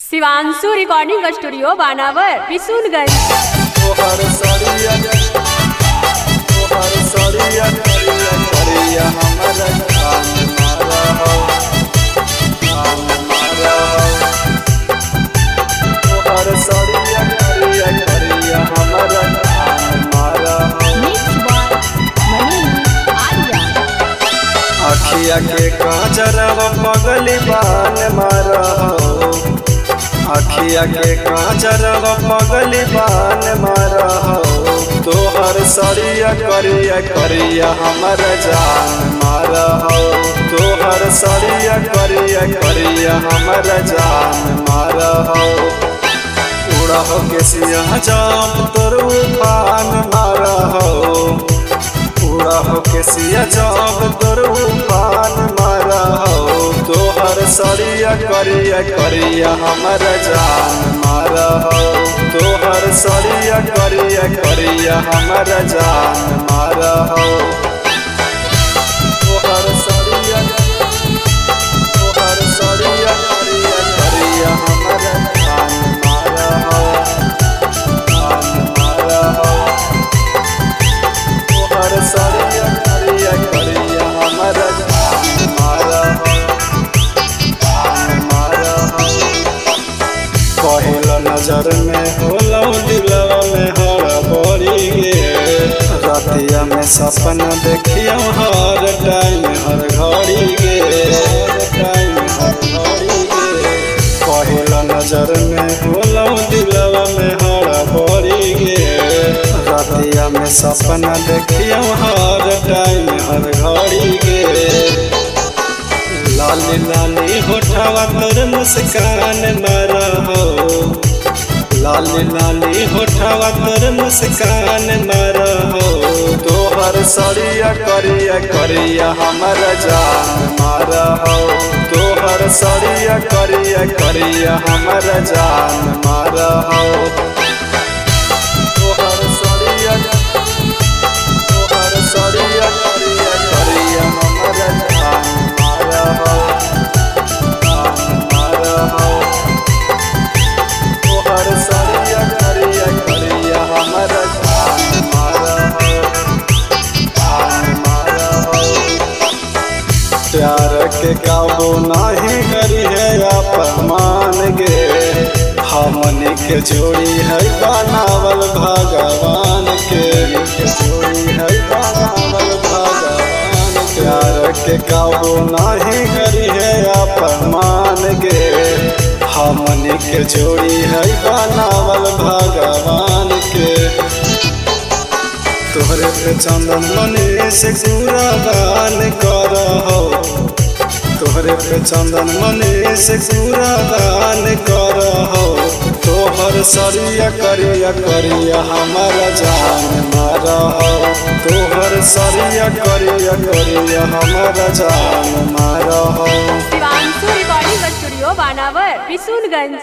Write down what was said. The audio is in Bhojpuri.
शिवांशु रिकॉर्डिंग स्टूडियो बानावर बिशुनगंज। तोहर सरिया करिया हमरा जान मारा हो तोहर सरिया करिया हमरा जान मारा हो। अखिया के काजरवा पगली बान मारा हो अखिया के काजरवा पगली बान मारा हो तोहर सरिया करिया हमर जान मारा हो तोहर सरिया करिया हमर जान मारा हो। उड़ा हो के सिया जाम तोर उफान मारा हो उड़ा हो के सिया जाम तोर उफान मारा हो तोहर सरिया करिया हमर जान मारा हो तोहर सरिया करिया हमर जान मारा हो। तोहर सरिया करिया हमर जान मारा हो तोहर सरिया करिया हमर जान मारा हो पहिला नजर में होलो दिलवा में हड़बड़ी गे रतिया में सपना देखियो हर टाइम हर घड़ी गे पहिला नजर में होलो दिलवा में हड़बड़ी गे रतिया में सपना देखियो हर टाइम हर घड़ी गे। लाली लाली होठवा तोर मुस्कान मारा हो लाली लाली होठवा तोर मुस्कान मारा हो तोहर सरिया करिया हमर जान मारा हो तोहर सरिया करिया हमर जान मारा हो। तोहर सरिया करिया हमर जान मारा हो तोहर सरिया करिया हमर जान मारा हो। प्यार के काबू नाही करी है अपमान गे हमनी के जोड़ी है बनावल भगवान के जोड़ी है बनावल भगवान प्यार के काबू नाही करी है अपमान गे हमनी के जोड़ी है बनावल भगवान के। तोहरे पे चंदन मने से गुरादान कर हो तोहरे पे चंदन मने से गुरादान कर हो तोहर सरिया करिया हमारा जान मारा हो तोहर सरिया करिया हमारा जान मारा हो। शिवांशु रिकॉर्डिंग स्टूडियो बानावर बिशुनगंज।